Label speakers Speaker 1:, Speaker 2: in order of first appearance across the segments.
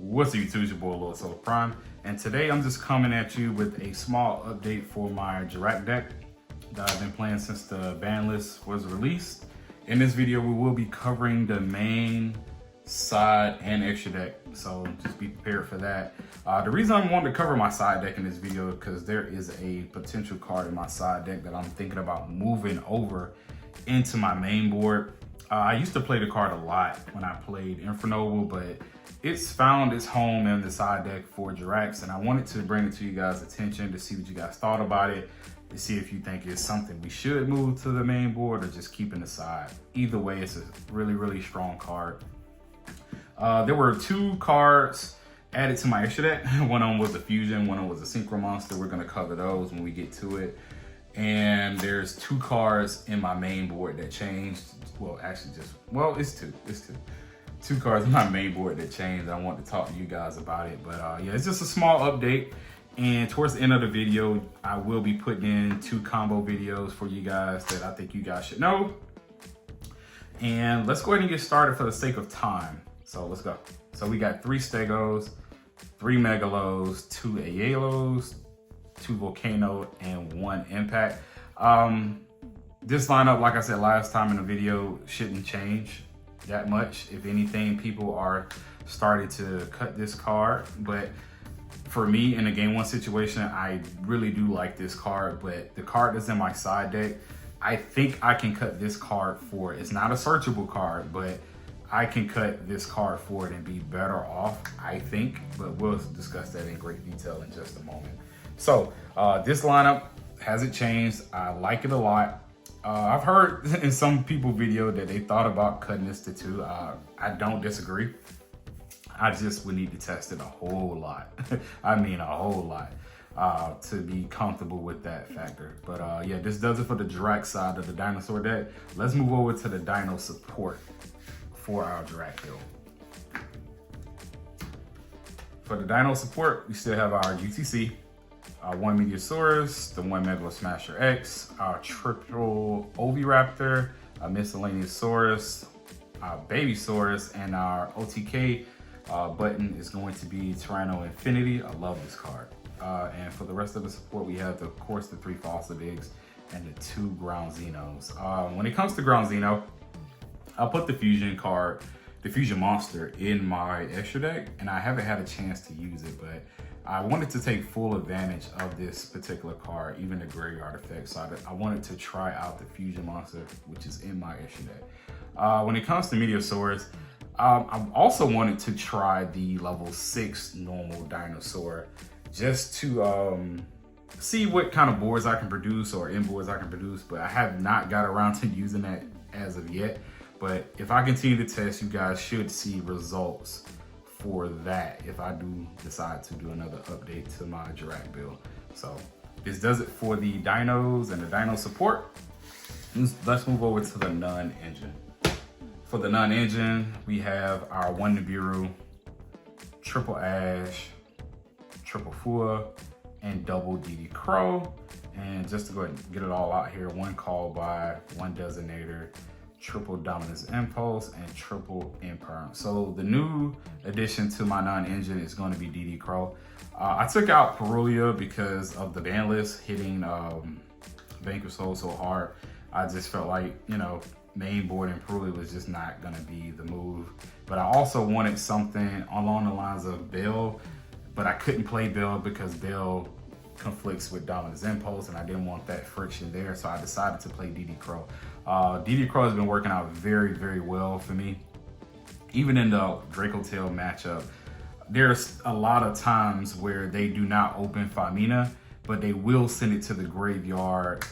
Speaker 1: What's up, YouTube? It's your boy Lord Solar Prime, and today I'm just coming at you with a small update for my Jurrac deck that I've been playing since the ban list was released. In this video, we will be covering the main, side, and extra deck, so just be prepared for that. The reason I wanted to cover my side deck in this video is because there is a potential card in my side deck that I'm thinking about moving over into my main board. I used to play the card a lot when I played Infernoble, but it's found its home in the side deck for Jurrac, and I wanted to bring it to you guys' attention to see what you guys thought about it, to see if you think it's something we should move to the main board or just keep in the side. Either way, it's a really strong card. There were two cards added to my extra deck. One of them was a fusion, one of them was a synchro monster. We're gonna cover those when we get to it. And there's two cards in my main board that changed. Well, actually it's two. Two cards in my main board that changed. I want to talk to you guys about it. But yeah, it's just a small update. And towards the end of the video, I will be putting in two combo videos for you guys that I think you guys should know. And let's go ahead and get started for the sake of time. So let's go. So we got 3 Stegos, 3 Megalos, 2 Ayelos, 2 Volcano, and 1 Impact. This lineup, like I said last time in the video, shouldn't change that much. If anything, people are starting to cut this card. But for me, in a game 1 situation, I really do like this card. But the card that's in my side deck, I think I can cut this card for it. It's not a searchable card, but I can cut this card for it and be better off, I think. But we'll discuss that in great detail in just a moment. So this lineup hasn't changed. I like it a lot. I've heard in some people video that they thought about cutting this to 2. I don't disagree. I just would need to test it a whole lot. I mean a whole lot to be comfortable with that factor. But yeah, this does it for the Jurrac side of the dinosaur deck. Let's move over to the dino support for our Jurrac build. For the dino support, we still have our UTC, 1 Meteorosaurus, the 1 Megalo Smasher X, our triple Oviraptor, a Miscellaneousaurus, our Babysaurus, and our OTK button is going to be Tyranno Infinity. I love this card. And for the rest of the support, we have, of course, the 3 Fossil Digs and the 2 Ground Xenos. When it comes to Ground Xeno, I'll put the fusion card, the fusion monster, in my extra deck, and I haven't had a chance to use it, but I wanted to take full advantage of this particular card, even the graveyard effect. So I wanted to try out the fusion monster, which is in my extra deck. When it comes to Meteorosaurus, I also wanted to try the level 6 normal dinosaur just to see what kind of boards I can produce or in boards I can produce, but I have not got around to using that as of yet. But if I continue to test, you guys should see results for that if I do decide to do another update to my Jurrac build. So this does it for the dinos and the dino support. Let's move over to the non-engine. For the non-engine, we have our 1 Nibiru, triple Ash, triple Fua, and double DD Crow. And just to go ahead and get it all out here, 1 Call By, 1 Designator, triple Dominance Impulse, and triple Imperm. So the new addition to my non-engine is going to be DD Crow. I took out Perulia because of the ban list hitting Vanquish so hard. I just felt like, you know, main board and Perulia was just not going to be the move. But I also wanted something along the lines of Bell, but I couldn't play Bell because Bell conflicts with Dominance Impulse, and I didn't want that friction there, so I decided to play DD Crow. DD Crow has been working out very well for me. Even in the Draco Tail matchup, there's a lot of times where they do not open Famina, but they will send it to the graveyard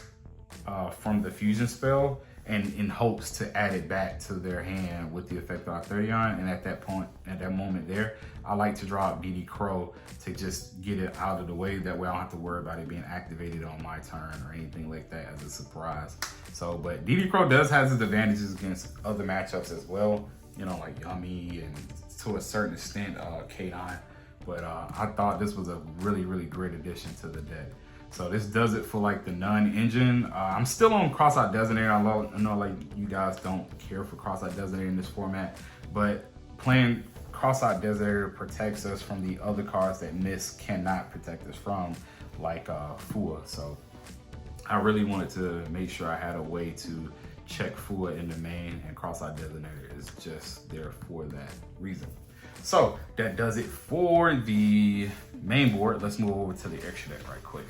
Speaker 1: from the fusion spell, and in hopes to add it back to their hand with the effect of Arthurion. And at that moment there, I like to draw up DD Crow to just get it out of the way. That way I don't have to worry about it being activated on my turn or anything like that as a surprise. So, but DD Crow does have its advantages against other matchups as well, you know, like Yummy and to a certain extent K9. But I thought this was a really great addition to the deck. So this does it for like the non-engine. I'm still on Cross-Eyed Designator. I know like you guys don't care for Cross-Eyed Designator in this format, but playing Cross-Eyed Desert protects us from the other cards that Mist cannot protect us from, like Fua. So I really wanted to make sure I had a way to check Fua in the main, and Cross-Eyed Desert is just there for that reason. So that does it for the main board. Let's move over to the extra deck right quick.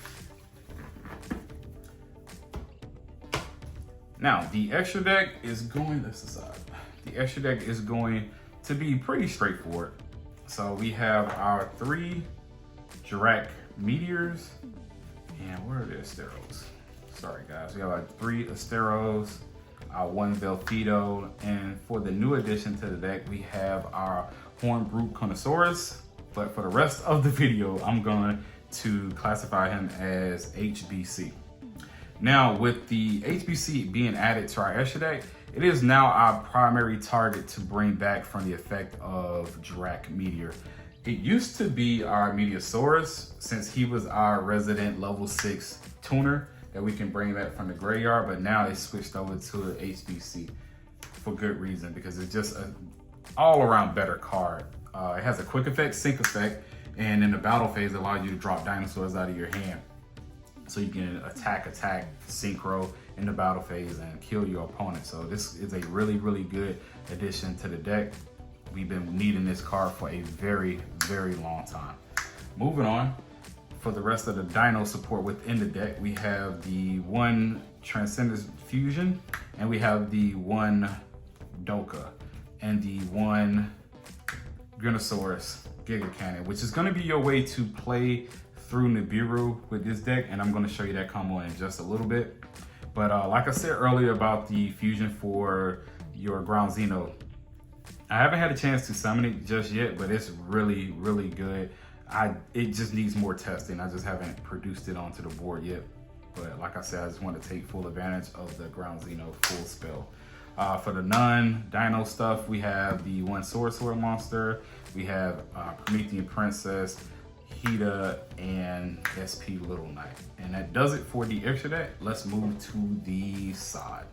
Speaker 1: Now, the extra deck is going, this aside, the extra deck is going to be pretty straightforward. So we have our 3 Jurrac Meteors, and where are the Asteros? Sorry guys, we have our 3 Asteros, our 1 Velfido, and for the new addition to the deck, we have our Horned Brute Connosaurus. But for the rest of the video, I'm going to classify him as HBC. Now, with the HBC being added to our extra deck, it is now our primary target to bring back from the effect of Jurrac Meteor. It used to be our Meteorosaurus, since he was our resident level 6 tuner that we can bring back from the graveyard, but now they switched over to HBC for good reason, because it's just an all-around better card. It has a quick effect, sync effect, and in the battle phase, it allows you to drop dinosaurs out of your hand. So you can attack, synchro in the battle phase and kill your opponent. So this is a really, really good addition to the deck. We've been needing this card for a very, very long time. Moving on, for the rest of the dino support within the deck, we have the 1 Transcendence Fusion, and we have the 1 Doka, and the 1 Grunosaurus Giga Cannon, which is going to be your way to play through Nibiru with this deck, and I'm going to show you that combo in just a little bit. But like I said earlier about the fusion for your Ground Xeno, I haven't had a chance to summon it just yet, but it's really, really good. It just needs more testing. I just haven't produced it onto the board yet. But like I said, I just want to take full advantage of the Ground Xeno full spell. For the non-dino stuff, we have the 1 Sword monster, we have Promethean Princess, Hida, and SP Little Knight. And that does it for the extra deck. Let's move to the side.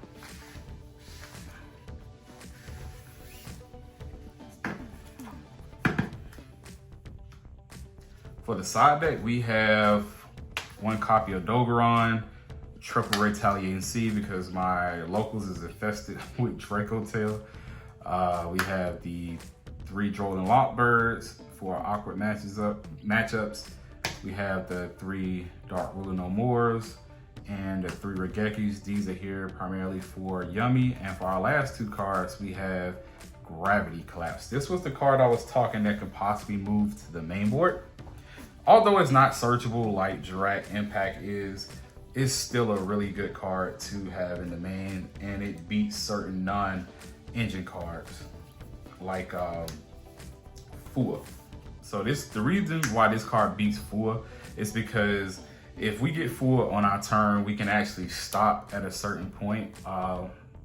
Speaker 1: For the side deck, we have 1 copy of Dogeron, triple Retaliating Sea because my locals is infested with Draco Tail. We have the 3 Droll Lockbirds for awkward matchups. We have the 3 Dark Ruler No Mores and the 3 Regekis. These are here primarily for Yummy. And for our last 2 cards, we have Gravity Collapse. This was the card I was talking that could possibly move to the main board. Although it's not searchable like Jurrac Impact is, it's still a really good card to have in the main, and it beats certain non-engine cards like Fua. So the reason why this card beats Fua is because if we get Fua on our turn, we can actually stop at a certain point.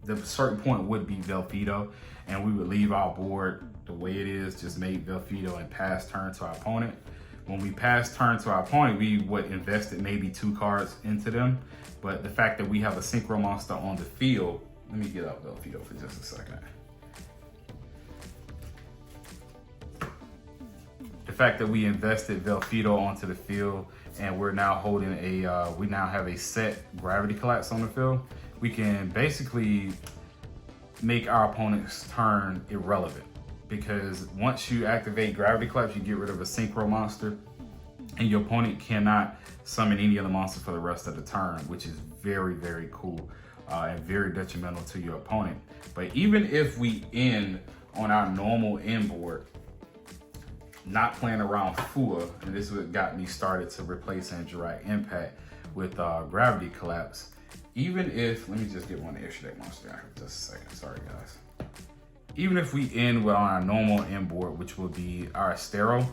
Speaker 1: The certain point would be Velfido, and we would leave our board the way it is, just make Velfido and pass turn to our opponent. When we pass turn to our opponent, we would invest maybe 2 cards into them. But the fact that we have a Synchro Monster on the field, let me get out Velfido for just a second. The fact that we invested Velfido onto the field and we're now holding we now have a set Gravity Collapse on the field, we can basically make our opponent's turn irrelevant. Because once you activate Gravity Collapse, you get rid of a Synchro Monster, and your opponent cannot summon any other monster for the rest of the turn, which is very, very cool and very detrimental to your opponent. But even if we end on our normal end board, not playing around Fua, and this is what got me started to replacing Jurrac Impact with Gravity Collapse, even if, let me just get 1 extra deck monster out here for just a second, sorry guys. Even if we end with our normal end board, which will be our Astero,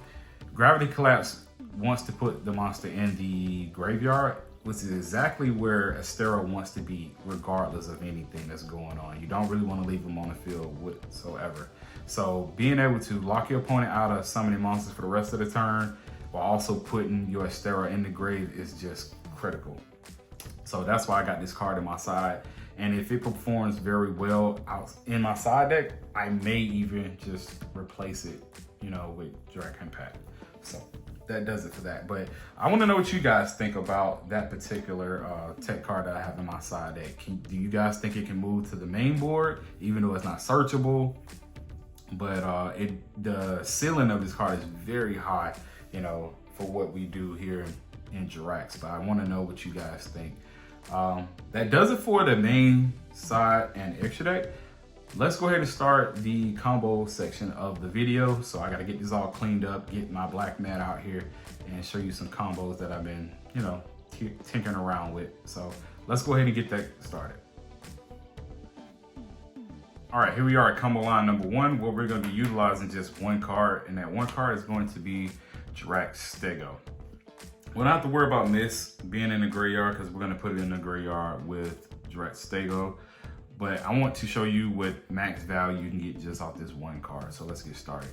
Speaker 1: Gravity Collapse wants to put the monster in the graveyard, which is exactly where Astero wants to be regardless of anything that's going on. You don't really want to leave them on the field whatsoever. So being able to lock your opponent out of summoning monsters for the rest of the turn while also putting your Astero in the grave is just critical. So that's why I got this card in my side. And if it performs very well out in my side deck, I may even just replace it, you know, with Jurrac Impact. So that does it for that. But I want to know what you guys think about that particular tech card that I have in my side deck. Do you guys think it can move to the main board, even though it's not searchable? But the ceiling of this card is very high, you know, for what we do here in Jurrac. But I want to know what you guys think. That does it for the main side and extra deck. Let's go ahead and start the combo section of the video. So I got to get this all cleaned up, get my black mat out here, and show you some combos that I've been, you know, tinkering around with. So let's go ahead and get that started. All right, here we are at combo line number one, where we're going to be utilizing just one card, and that one card is going to be Jurrac Stego. We don't have to worry about Miss being in the graveyard because we're going to put it in the graveyard with Jurrac Stego. But I want to show you what max value you can get just off this one card. So let's get started.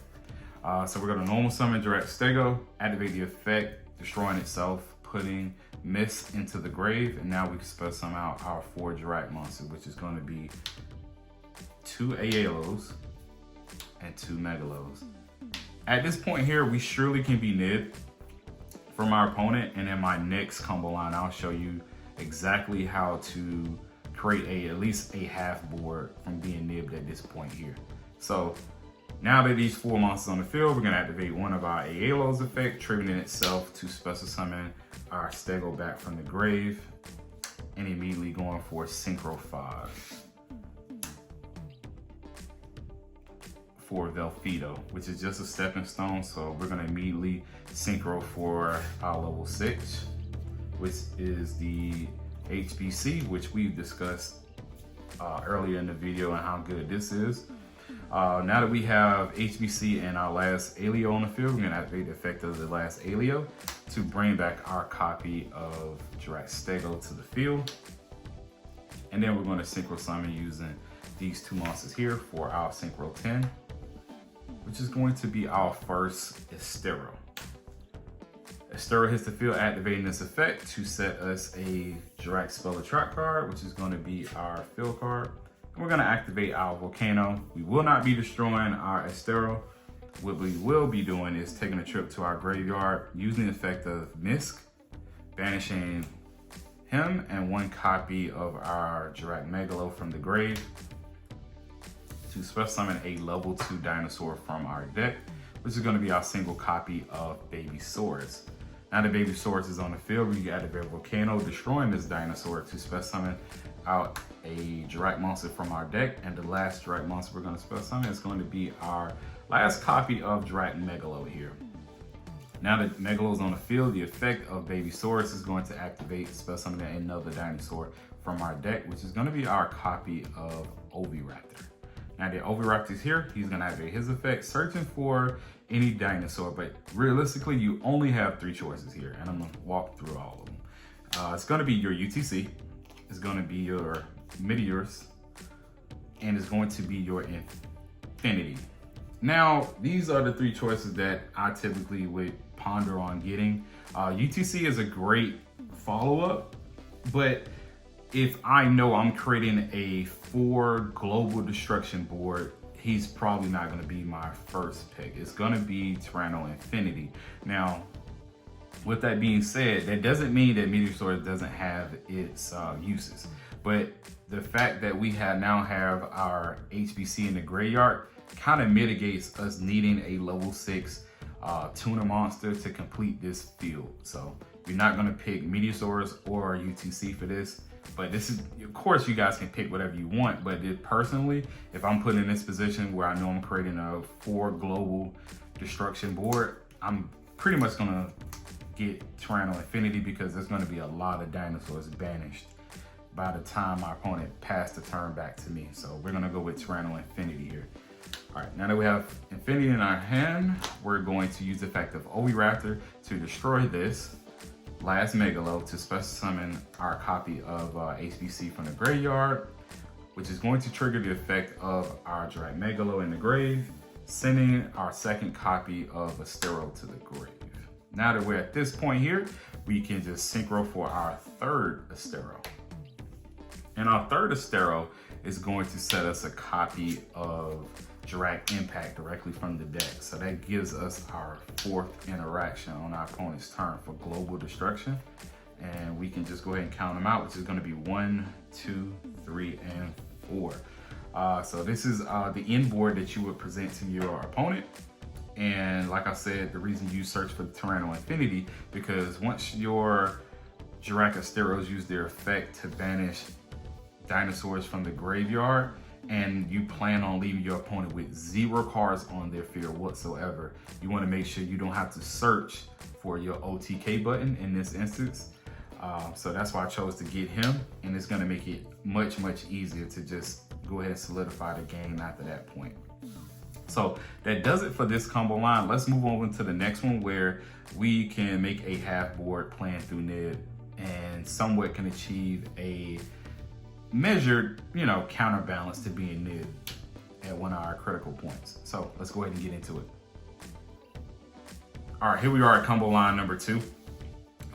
Speaker 1: So we're going to normal summon Jurrac Stego, activate the effect, destroying itself, putting Miss into the grave, and now we can spell some out our 4 Jurrac monsters, which is going to be 2 Aelos and 2 Megalos. At this point here, we surely can be nibbed from our opponent, and in my next combo line, I'll show you exactly how to create at least a half board from being nibbed at this point here. So now that these 4 monsters on the field, we're gonna activate one of our Aelos effect, triggering itself to special summon our Stego back from the grave, and immediately going for Synchro 5 for Velfido, which is just a stepping stone. So we're gonna immediately Synchro for our level 6, which is the HBC, which we've discussed earlier in the video and how good this is. Now that we have HBC and our last Aleo on the field, we're gonna activate the effect of the last Aleo to bring back our copy of Jurrac Stego to the field. And then we're gonna Synchro summon using these 2 monsters here for our Synchro 10, which is going to be our first Estero. Estero hits the field, activating this effect to set us a Jurrac Spell a Trap card, which is going to be our field card. And we're going to activate our Volcano. We will not be destroying our Estero. What we will be doing is taking a trip to our graveyard, using the effect of Misk, banishing him and 1 copy of our Jurrac Megalo from the grave to special summon a level 2 dinosaur from our deck, which is going to be our single copy of Babysaurus. Now that Babysaurus is on the field, we activate Volcano, destroying this dinosaur to special summon out a Jurrac monster from our deck. And the last Jurrac monster we're going to special summon is going to be our last copy of Jurrac Megalo here. Now that Megalo is on the field, the effect of Babysaurus is going to activate, special summon another dinosaur from our deck, which is going to be our copy of Oviraptor. Now the Oviraptor is here, he's gonna activate his effect, searching for any dinosaur, but realistically, you only have 3 choices here, and I'm gonna walk through all of them. It's gonna be your UTC, it's gonna be your Meteors, and it's going to be your Infinity. Now, these are the 3 choices that I typically would ponder on getting. UTC is a great follow-up, but if I know I'm creating a 4 global destruction board, he's probably not going to be my first pick. It's going to be Tyranno Infinity. Now, with that being said, that doesn't mean that Meteorosaurus doesn't have its uses. But the fact that we now have our HBC in the graveyard kind of mitigates us needing a level 6 tuna monster to complete this field. So you're not going to pick Meteorosaurus or UTC for this. But this is, of course, you guys can pick whatever you want. But personally, if I'm put in this position where I know I'm creating a 4 global destruction board, I'm pretty much gonna get Tyranno Infinity because there's gonna be a lot of dinosaurs banished by the time my opponent passed the turn back to me. So we're gonna go with Tyranno Infinity here. All right, now that we have Infinity in our hand, we're going to use the effect of Oviraptor to destroy this last Megalo to special summon our copy of HBC from the graveyard, which is going to trigger the effect of our Jurrac Megalo in the grave, sending our second copy of Estero to the grave. Now that we're at this point here, we can just Synchro for our 3rd Estero. And our third Astero is going to set us a copy of Jurrac Impact directly from the deck. So that gives us our fourth interaction on our opponent's turn for global destruction. And we can just go ahead and count them out, which is going to be 1, 2, 3, and 4. So this is the end board that you would present to your opponent. And like I said, the reason you search for the Tyranno Infinity, because once your Jurrac Asteros use their effect to banish dinosaurs from the graveyard, and you plan on leaving your opponent with 0 cards on their field whatsoever, you want to make sure you don't have to search for your OTK button in this instance. So that's why I chose to get him, and it's going to make it much easier to just go ahead and solidify the game after that point. So that does it for this combo line. Let's move on to the next one, where we can make a half board playing through Nib and somewhat can achieve a measured, counterbalance to being Nib at one of our critical points. So let's go ahead and get into it. All right, here we are at combo line number 2.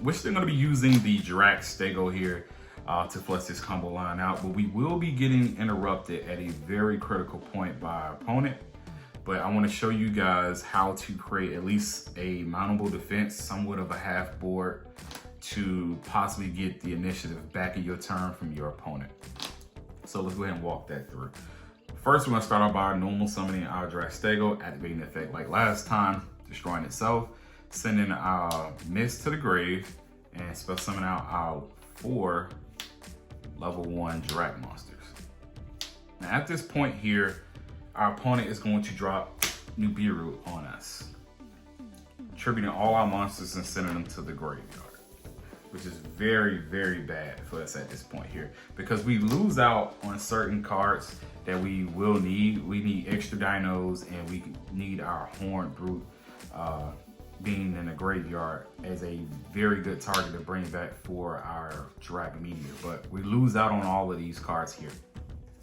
Speaker 1: We're still going to be using the Jurrac Stego here to flush this combo line out, but we will be getting interrupted at a very critical point by our opponent. But I want to show you guys how to create at least a mountable defense, somewhat of a half board, to possibly get the initiative back in your turn from your opponent. So let's go ahead and walk that through. First, we're going to start off by normal summoning our Jurrac Stego, activating the effect like last time, destroying itself, sending our Mist to the grave, and spell summon out our 4 level 1 Jurrac monsters. Now at this point here, our opponent is going to drop Nibiru on us, tributing all our monsters and sending them to the graveyard, which is very bad for us at this point here, because we lose out on certain cards that we will need. We need extra dinos, and we need our Horned Brute being in the graveyard as a very good target to bring back for our Jurrac Meteor. But we lose out on all of these cards here,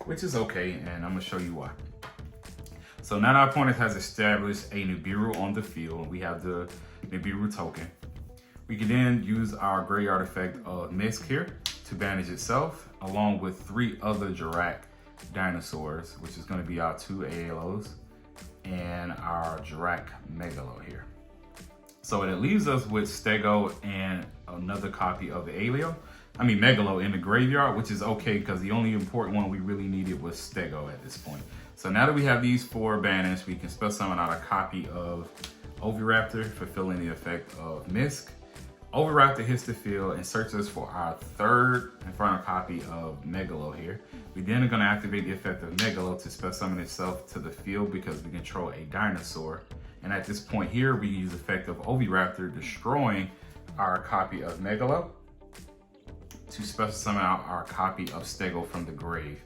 Speaker 1: which is okay, and I'm gonna show you why. So now our opponent has established a Nibiru on the field. We have the Nibiru token. We can then use our graveyard effect of Mist here to banish itself, along with 3 other Jurrac dinosaurs, which is going to be our 2 ALOs and our Jurrac Megalo here. So it leaves us with Stego and another copy of the Megalo in the graveyard, which is okay because the only important one we really needed was Stego at this point. So now that we have these 4 banished, we can spell summon out a copy of Oviraptor, fulfilling the effect of Misk. Oviraptor hits the field and searches for our 3rd and final copy of Megalo here. We then are going to activate the effect of Megalo to spell summon itself to the field because we control a dinosaur. And at this point here, we use the effect of Oviraptor, destroying our copy of Megalo to special summon out our copy of Stego from the grave.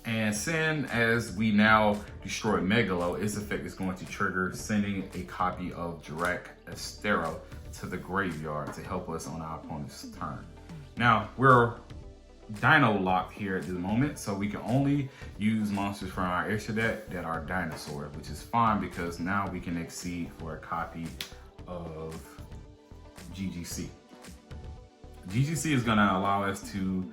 Speaker 1: And then, as we now destroy Megalo, its effect is going to trigger sending a copy of Jurrac Astero to the graveyard to help us on our opponent's turn. Now, we're dino locked here at the moment, so we can only use monsters from our extra deck that are dinosaurs, which is fine because now we can exceed for a copy of GGC. GGC is going to allow us to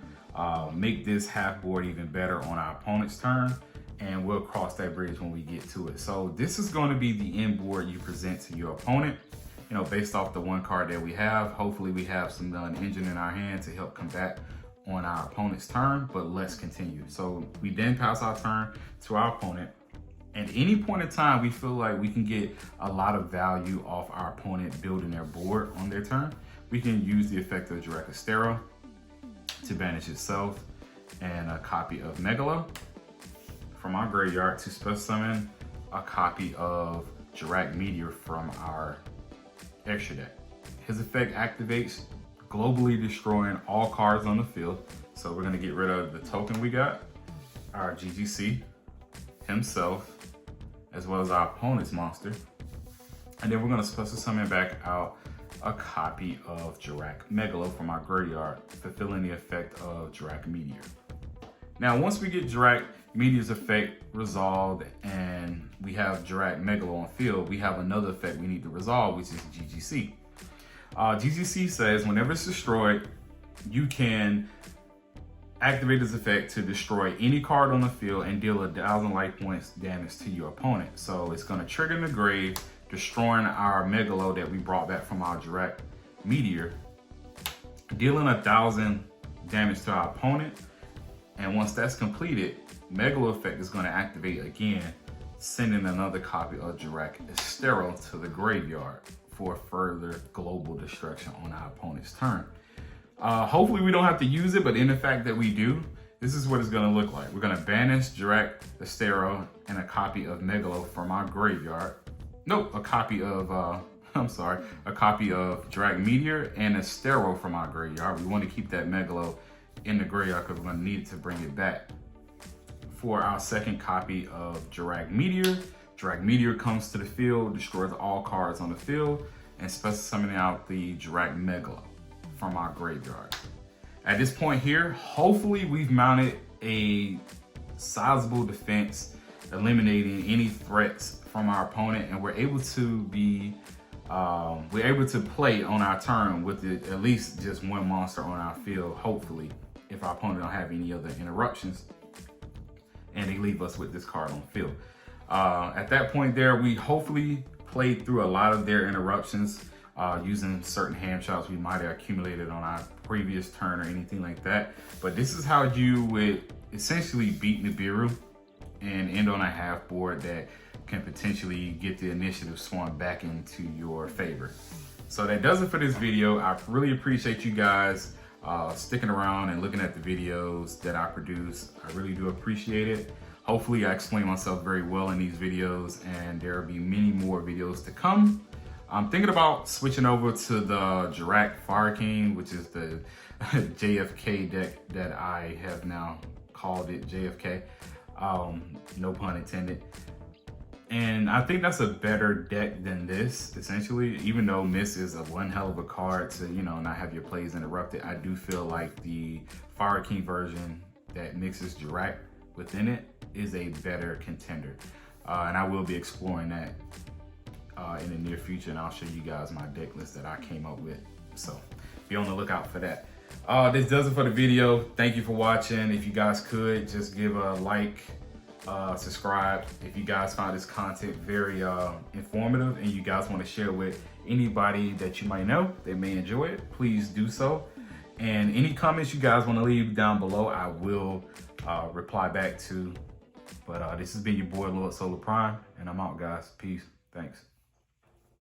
Speaker 1: make this half board even better on our opponent's turn, and we'll cross that bridge when we get to it. So this is going to be the end board you present to your opponent, based off the 1 card that we have. Hopefully we have some engine in our hand to help combat on our opponent's turn, but let's continue. So we then pass our turn to our opponent. At any point in time, we feel like we can get a lot of value off our opponent building their board on their turn. We can use the effect of Jurrac Astero to banish itself and a copy of Megalo from our graveyard to special summon a copy of Jurrac Meteor from our extra deck. His effect activates, globally destroying all cards on the field. So we're going to get rid of the token we got, our GGC, himself, as well as our opponent's monster. And then we're going to special summon back out a copy of Jurrac Megalo from our graveyard, fulfilling the effect of Jurrac Meteor. Now, once we get Jurrac Meteor's effect resolved and we have Jurrac Megalo on field, we have another effect we need to resolve, which is GGC. GGC says whenever it's destroyed, you can activate this effect to destroy any card on the field and deal 1,000 life points damage to your opponent. So it's gonna trigger in the grave, destroying our Megalo that we brought back from our Jurrac Meteor, dealing 1,000 damage to our opponent. And once that's completed, Megalo effect is gonna activate again, sending another copy of Jurrac Estero to the graveyard for further global destruction on our opponent's turn. Hopefully we don't have to use it, but in the fact that we do, this is what it's gonna look like. We're gonna banish Jurrac Estero and a copy of Megalo from our graveyard. Nope, a copy of, a copy of Jurrac Meteor and Estero from our graveyard. We wanna keep that Megalo in the graveyard because we're gonna need it to bring it back. For our second copy of Jurrac Meteor, Jurrac Meteor comes to the field, destroys all cards on the field, and special summoning out the Jurrac Megalo from our graveyard. At this point here, hopefully we've mounted a sizable defense, eliminating any threats from our opponent, and we're able to play on our turn with at least just one monster on our field, hopefully, if our opponent don't have any other interruptions, and they leave us with this card on field. At that point there, we hopefully played through a lot of their interruptions, using certain hand shots we might have accumulated on our previous turn or anything like that. But this is how you would essentially beat Nibiru and end on a half board that can potentially get the initiative swung back into your favor. So that does it for this video. I really appreciate you guys sticking around and looking at the videos that I produce. I really do appreciate it. Hopefully I explain myself very well in these videos, and there will be many more videos to come. I'm thinking about switching over to the Jurrac Fire King, which is the JFK deck that I have now called it JFK. No pun intended. And I think that's a better deck than this, essentially. Even though Miss is a one hell of a card to, not have your plays interrupted, I do feel like the Fire King version that mixes Jurrac within it is a better contender. And I will be exploring that in the near future, and I'll show you guys my deck list that I came up with. So be on the lookout for that. This does it for the video. Thank you for watching. If you guys could just give a like, subscribe. If you guys found this content very informative and you guys want to share with anybody that you might know that may enjoy it, please do so. And any comments you guys want to leave down below, I will reply back to. But this has been your boy Lord Solar Prime, and I'm out, guys. Peace. Thanks.